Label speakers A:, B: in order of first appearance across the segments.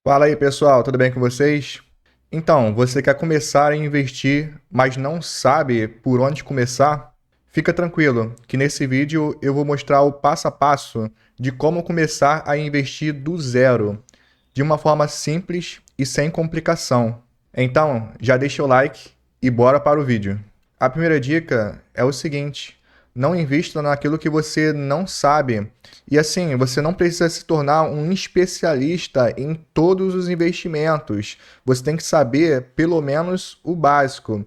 A: Fala aí, pessoal, tudo bem com vocês? Então, você quer começar a investir, mas não sabe por onde começar? Fica tranquilo, que nesse vídeo eu vou mostrar o passo a passo de como começar a investir do zero, de uma forma simples e sem complicação. Então, já deixa o like e bora para o vídeo. A primeira dica é o seguinte: não invista naquilo que você não sabe. E assim, você não precisa se tornar um especialista em todos os investimentos. Você tem que saber pelo menos o básico.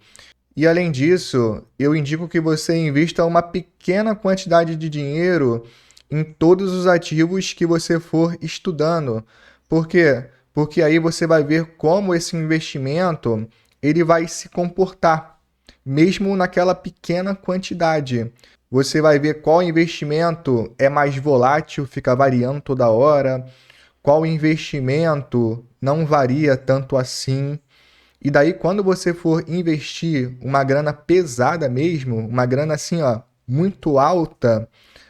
A: E além disso, eu indico que você invista uma pequena quantidade de dinheiro em todos os ativos que você for estudando. Por quê? Porque aí você vai ver como esse investimento ele vai se comportar, mesmo naquela pequena quantidade. Você vai ver qual investimento é mais volátil, fica variando toda hora, qual investimento não varia tanto assim. E daí, quando você for investir uma grana pesada mesmo, uma grana assim, ó, muito alta,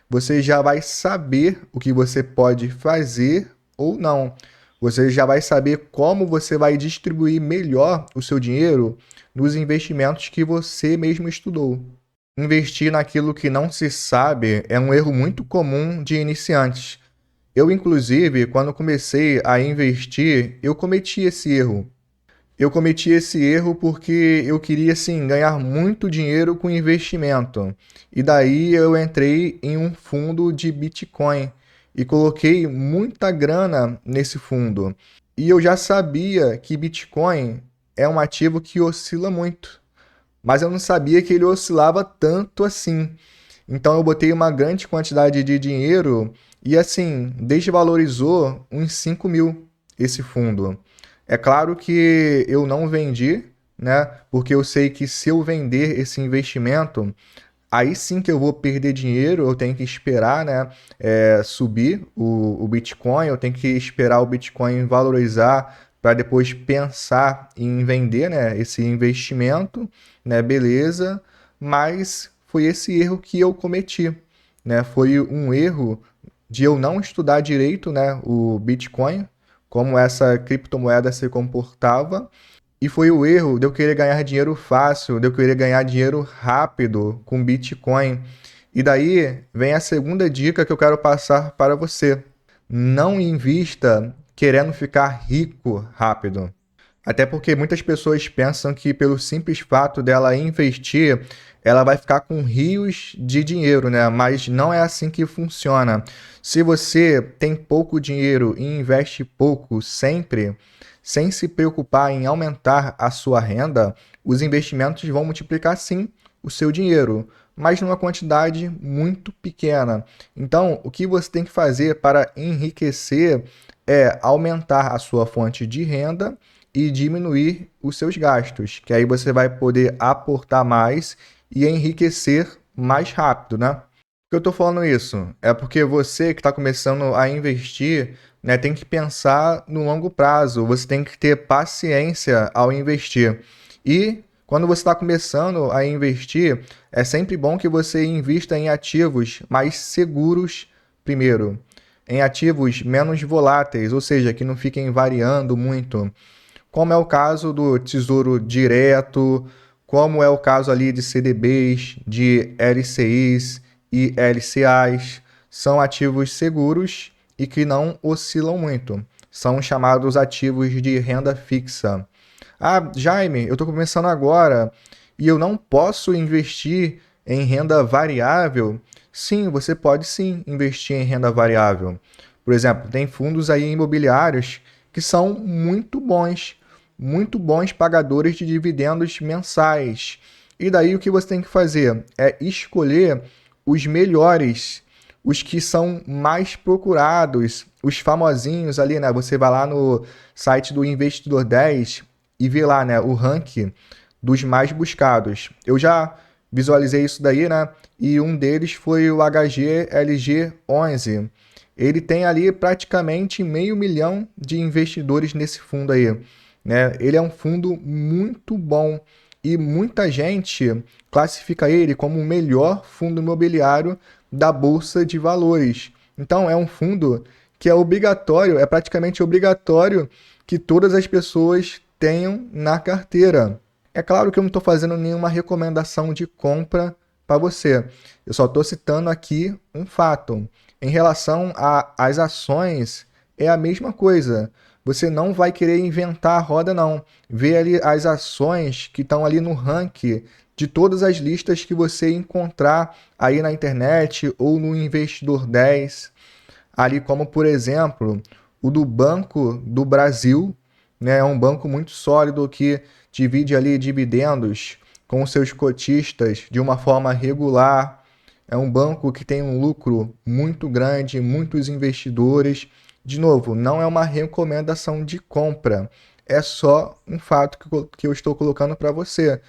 A: você já vai saber o que você pode fazer ou não. Você já vai saber como você vai distribuir melhor o seu dinheiro nos investimentos que você mesmo estudou. Investir naquilo que não se sabe é um erro muito comum de iniciantes. Eu, inclusive, quando comecei a investir, eu cometi esse erro. Eu cometi esse erro porque eu queria assim ganhar muito dinheiro com investimento. E daí eu entrei em um fundo de Bitcoin e coloquei muita grana nesse fundo. E eu já sabia que Bitcoin é um ativo que oscila muito, mas eu não sabia que ele oscilava tanto assim. Então eu botei uma grande quantidade de dinheiro e assim, desvalorizou uns 5 mil esse fundo. É claro que eu não vendi, né? Porque eu sei que se eu vender esse investimento, aí sim que eu vou perder dinheiro, eu tenho que esperar, né, subir o Bitcoin, eu tenho que esperar o Bitcoin valorizar para depois pensar em vender, né, esse investimento, né, beleza, mas foi esse erro que eu cometi, né, foi um erro de eu não estudar direito, né, o Bitcoin, como essa criptomoeda se comportava, e foi o erro de eu querer ganhar dinheiro fácil, de eu querer ganhar dinheiro rápido com Bitcoin. E daí vem a segunda dica que eu quero passar para você. Não invista querendo ficar rico rápido. Até porque muitas pessoas pensam que pelo simples fato dela investir, ela vai ficar com rios de dinheiro, né? Mas não é assim que funciona. Se você tem pouco dinheiro e investe pouco sempre, sem se preocupar em aumentar a sua renda, os investimentos vão multiplicar sim o seu dinheiro, mas numa quantidade muito pequena. Então, o que você tem que fazer para enriquecer é aumentar a sua fonte de renda e diminuir os seus gastos, que aí você vai poder aportar mais e enriquecer mais rápido, né? Por que eu estou falando isso? É porque você que está começando a investir, né, tem que pensar no longo prazo, você tem que ter paciência ao investir. E quando você está começando a investir, é sempre bom que você invista em ativos mais seguros primeiro, em ativos menos voláteis, ou seja, que não fiquem variando muito, como é o caso do Tesouro Direto, como é o caso ali de CDBs, de LCIs e LCAs. São ativos seguros e que não oscilam muito. São chamados ativos de renda fixa. Ah, Jaime, eu estou começando agora e eu não posso investir em renda variável. Sim, você pode sim investir em renda variável. Por exemplo, tem fundos aí imobiliários que são muito bons pagadores de dividendos mensais. E daí o que você tem que fazer é escolher os melhores, os que são mais procurados, os famosinhos ali, né? Você vai lá no site do Investidor 10 e vê lá, né, o ranking dos mais buscados. Eu já visualizei isso daí, né? E um deles foi o HGLG11. Ele tem ali praticamente 500 mil de investidores nesse fundo aí, né? Ele é um fundo muito bom e muita gente classifica ele como o melhor fundo imobiliário da Bolsa de Valores. Então é um fundo que é obrigatório, é praticamente obrigatório que todas as pessoas tenham na carteira. É claro que eu não estou fazendo nenhuma recomendação de compra para você. Eu só estou citando aqui um fato. Em relação às ações, é a mesma coisa. Você não vai querer inventar a roda, não. Vê ali as ações que estão ali no ranking de todas as listas que você encontrar aí na internet ou no Investidor 10. Ali como, por exemplo, o do Banco do Brasil, né? É um banco muito sólido que divide ali dividendos com os seus cotistas de uma forma regular. É um banco que tem um lucro muito grande, muitos investidores. De novo, não é uma recomendação de compra, é só um fato que eu estou colocando para você.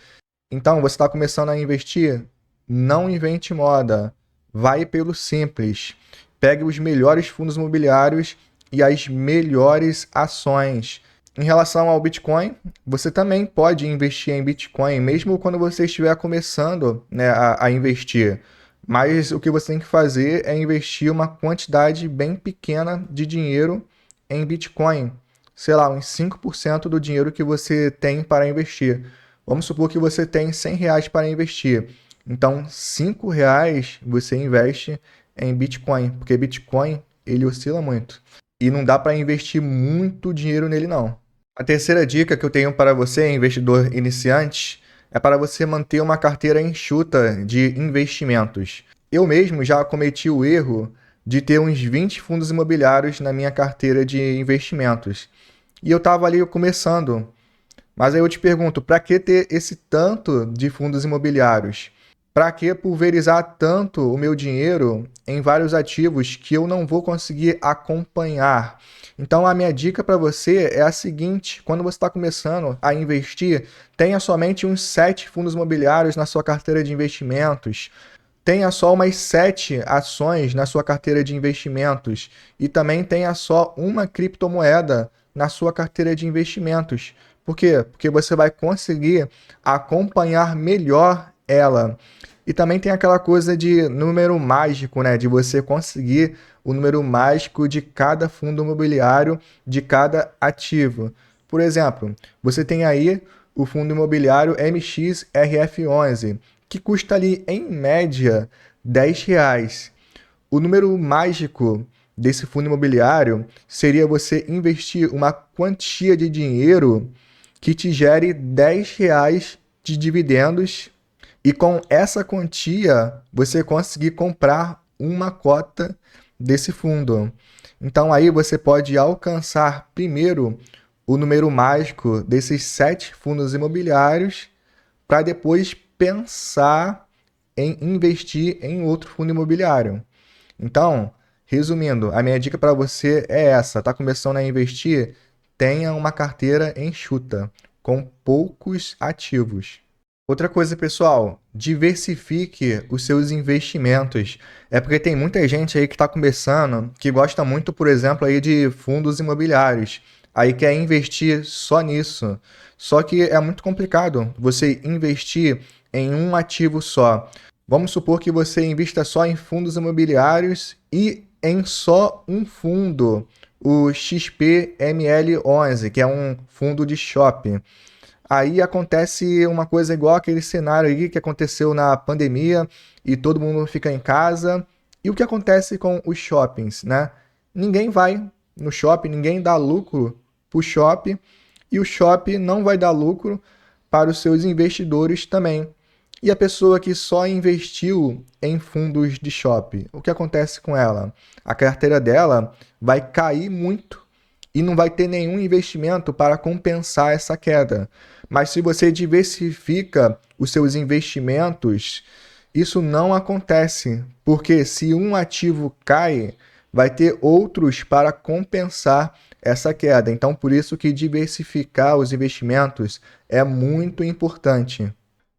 A: Então, você está começando a investir? Não invente moda. Vai pelo simples. Pegue os melhores fundos imobiliários e as melhores ações. Em relação ao Bitcoin, você também pode investir em Bitcoin, mesmo quando você estiver começando, né, a investir. Mas o que você tem que fazer é investir uma quantidade bem pequena de dinheiro em Bitcoin. Sei lá, uns 5% do dinheiro que você tem para investir. Vamos supor que você tem R$ 100 para investir. Então, R$ 5 você investe em Bitcoin, porque Bitcoin ele oscila muito. E não dá para investir muito dinheiro nele, não. A terceira dica que eu tenho para você, investidor iniciante, é para você manter uma carteira enxuta de investimentos. Eu mesmo já cometi o erro de ter uns 20 fundos imobiliários na minha carteira de investimentos. E eu estava ali começando. Mas aí eu te pergunto, para que ter esse tanto de fundos imobiliários? Para que pulverizar tanto o meu dinheiro em vários ativos que eu não vou conseguir acompanhar? Então a minha dica para você é a seguinte: quando você está começando a investir, tenha somente uns 7 fundos imobiliários na sua carteira de investimentos. Tenha só umas 7 ações na sua carteira de investimentos e também tenha só uma criptomoeda na sua carteira de investimentos. Por quê? Porque você vai conseguir acompanhar melhor ela. E também tem aquela coisa de número mágico, né? De você conseguir o número mágico de cada fundo imobiliário, de cada ativo. Por exemplo, você tem aí o fundo imobiliário MXRF11, que custa ali, em média, R$ 10. O número mágico desse fundo imobiliário seria você investir uma quantia de dinheiro que te gere R$ 10 de dividendos e com essa quantia você conseguir comprar uma cota desse fundo. Então aí você pode alcançar primeiro o número mágico desses 7 fundos imobiliários para depois pensar em investir em outro fundo imobiliário. Então, resumindo, a minha dica para você é essa: está começando a investir? Tenha uma carteira enxuta, com poucos ativos. Outra coisa, pessoal, diversifique os seus investimentos. É porque tem muita gente aí que está começando, que gosta muito, por exemplo, aí de fundos imobiliários. Aí quer investir só nisso. Só que é muito complicado você investir em um ativo só. Vamos supor que você invista só em fundos imobiliários e em só um fundo, o XPML11, que é um fundo de shopping. Aí acontece uma coisa igual aquele cenário aí que aconteceu na pandemia e todo mundo fica em casa. E o que acontece com os shoppings, né? Ninguém vai no shopping, ninguém dá lucro para o shopping e o shopping não vai dar lucro para os seus investidores também. E a pessoa que só investiu em fundos de shopping, o que acontece com ela? A carteira dela vai cair muito e não vai ter nenhum investimento para compensar essa queda. Mas se você diversifica os seus investimentos, isso não acontece, porque se um ativo cai, vai ter outros para compensar essa queda. Então, por isso que diversificar os investimentos é muito importante.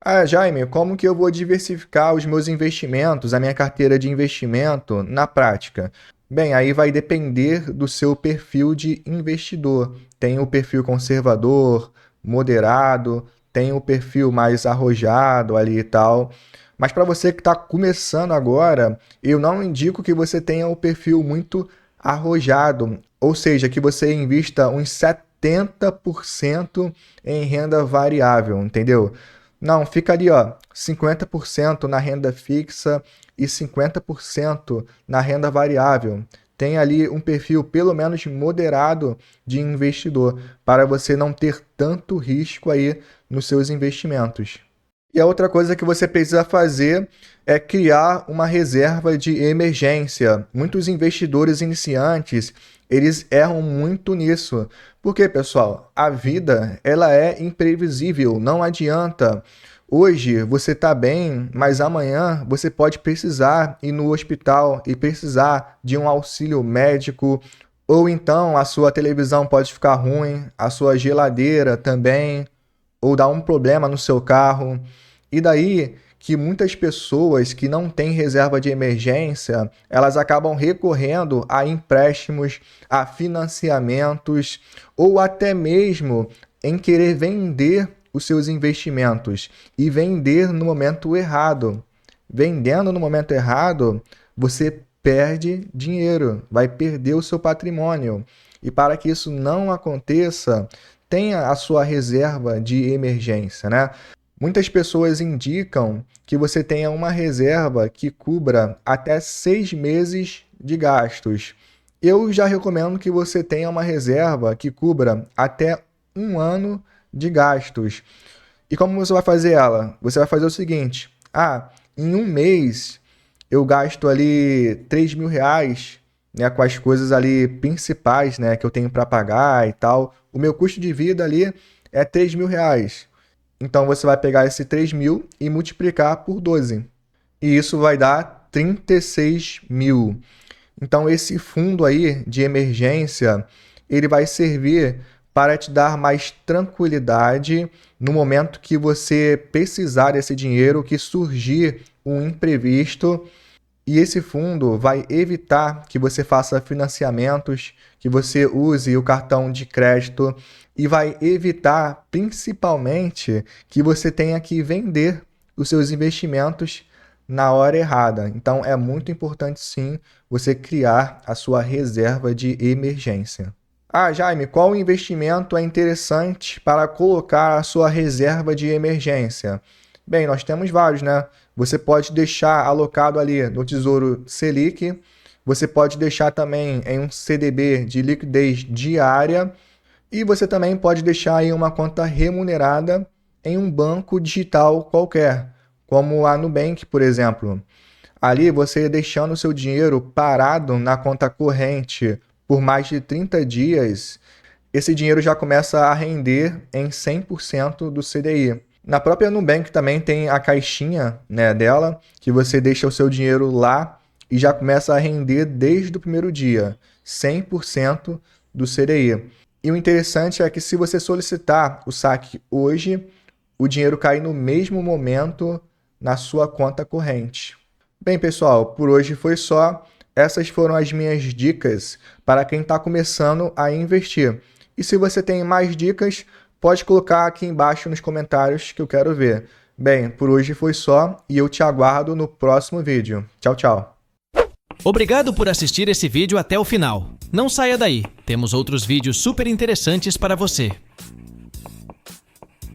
A: Ah, Jaime, como que eu vou diversificar os meus investimentos, a minha carteira de investimento na prática? Bem, aí vai depender do seu perfil de investidor. Tem o perfil conservador, moderado, tem o perfil mais arrojado ali e tal. Mas para você que está começando agora, eu não indico que você tenha o perfil muito arrojado, ou seja, que você invista uns 70% em renda variável, entendeu? Não, fica ali, ó, 50% na renda fixa e 50% na renda variável. Tem ali um perfil pelo menos moderado de investidor, para você não ter tanto risco aí nos seus investimentos. E a outra coisa que você precisa fazer é criar uma reserva de emergência. Muitos investidores iniciantes, eles erram muito nisso. Porque, pessoal, a vida, ela é imprevisível, não adianta. Hoje você está bem, mas amanhã você pode precisar ir no hospital e precisar de um auxílio médico, ou então a sua televisão pode ficar ruim, a sua geladeira também, ou dar um problema no seu carro. E daí que muitas pessoas que não têm reserva de emergência, elas acabam recorrendo a empréstimos, a financiamentos, ou até mesmo em querer vender os seus investimentos e vender no momento errado. Vendendo no momento errado, você perde dinheiro, vai perder o seu patrimônio. E para que isso não aconteça, tenha a sua reserva de emergência, né? Muitas pessoas indicam que você tenha uma reserva que cubra até 6 meses de gastos. Eu já recomendo que você tenha uma reserva que cubra até 1 ano de gastos. E como você vai fazer ela? Você vai fazer o seguinte: em um mês eu gasto ali 3 mil reais, né, com as coisas ali principais, né, que eu tenho para pagar e tal. O meu custo de vida ali é 3 mil reais. Então você vai pegar esse 3 mil e multiplicar por 12. E isso vai dar 36 mil. Então esse fundo aí de emergência, ele vai servir para te dar mais tranquilidade no momento que você precisar desse dinheiro, que surgir um imprevisto. E esse fundo vai evitar que você faça financiamentos, que você use o cartão de crédito e vai evitar, principalmente, que você tenha que vender os seus investimentos na hora errada. Então, é muito importante, sim, você criar a sua reserva de emergência. Jaime, qual investimento é interessante para colocar a sua reserva de emergência? Bem, nós temos vários, né? Você pode deixar alocado ali no Tesouro Selic, você pode deixar também em um CDB de liquidez diária e você também pode deixar em uma conta remunerada em um banco digital qualquer, como a Nubank, por exemplo. Ali você deixando o seu dinheiro parado na conta corrente por mais de 30 dias, esse dinheiro já começa a render em 100% do CDI. Na própria Nubank também tem a caixinha, né, dela, que você deixa o seu dinheiro lá e já começa a render desde o primeiro dia, 100% do CDI. E o interessante é que se você solicitar o saque hoje, o dinheiro cai no mesmo momento na sua conta corrente. Bem, pessoal, por hoje foi só. Essas foram as minhas dicas para quem está começando a investir. E se você tem mais dicas, pode colocar aqui embaixo nos comentários que eu quero ver. Bem, por hoje foi só e eu te aguardo no próximo vídeo. Tchau, tchau.
B: Obrigado por assistir esse vídeo até o final. Não saia daí, temos outros vídeos super interessantes para você.